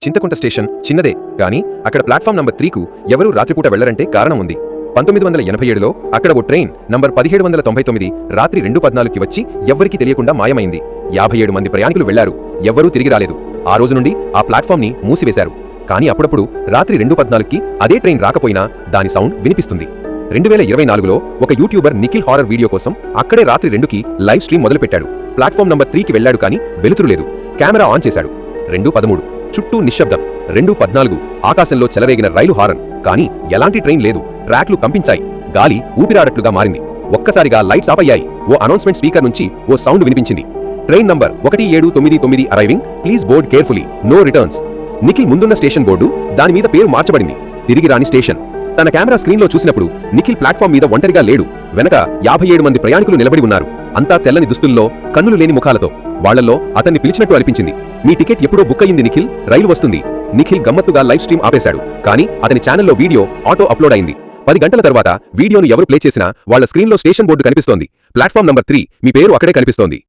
Chintakunta station చిన్నదే కానీ అక్కడ ప్లాట్ఫామ్ నంబర్ 3కు ఎవరూ రాత్రిపూట వెళ్లరంటే కారణం ఉంది. 1987లో అక్కడ ఓ ట్రైన్ నంబర్ 1799 రాత్రి 2:14కి వచ్చి ఎవ్వరికీ తెలియకుండా మాయమైంది. 57 మంది ప్రయాణికులు వెళ్లారు, ఎవ్వరూ తిరిగి రాలేదు. ఆ రోజు నుండి ఆ ప్లాట్ఫామ్ని మూసివేశారు. కానీ అప్పుడప్పుడు రాత్రి 2:14కి అదే ట్రైన్ రాకపోయినా దాని సౌండ్ వినిపిస్తుంది. 2024లో ఒక యూట్యూబర్ నిఖిల్ హారర్ వీడియో కోసం అక్కడే రాత్రి 2కి లైవ్ స్ట్రీమ్ మొదలుపెట్టాడు. ప్లాట్ఫామ్ నంబర్ 3కి వెళ్లాడు కానీ వెలుతురు లేదు. కెమెరా ఆన్ చేశాడు. 2:13 చుట్టూ నిశ్శబ్దం. 2:14 ఆకాశంలో చెలరేగిన రైలు హారన్. కానీ ఎలాంటి ట్రైన్ లేదు. ట్రాక్లు కంపించాయి. గాలి ఊపిరాడట్లుగా మారింది. ఒక్కసారిగా లైట్స్ ఆపయ్యాయి. ఓ అనౌన్స్మెంట్ స్పీకర్ నుంచి ఓ సౌండ్ వినిపించింది. Train number 1799 arriving, please board carefully, no returns. Nikhil ముందున్న స్టేషన్ బోర్డు, దానిమీద పేరు మార్చబడింది, తిరిగి రాని స్టేషన్. తన కెమెరా స్క్రీన్లో చూసినప్పుడు నిఖిల్ ప్లాట్ఫామ్ మీద ఒంటరిగా లేడు. వెనక 57 మంది ప్రయాణికులు నిలబడి ఉన్నారు. అంతా తెల్లని దుస్తుల్లో, కన్నులు లేని ముఖాలతో. వాళ్లలో అతన్ని పిలిచినట్టు అనిపించింది. మీ టికెట్ ఎప్పుడో బుక్ అయ్యింది నిఖిల్, రైలు వస్తుంది. నిఖిల్ గమ్మత్తుగా లైవ్ స్ట్రీమ్ ఆపేశాడు. కానీ అతని ఛానల్లో వీడియో ఆటో అప్లోడ్ అయింది. 10 గంటల తర్వాత వీడియోను ఎవరు ప్లే చేసినా వాళ్ల స్క్రీన్లో స్టేషన్ బోర్డు కనిపిస్తోంది. ప్లాట్ఫామ్ నంబర్ 3, మీ పేరు అక్కడే కనిపిస్తోంది.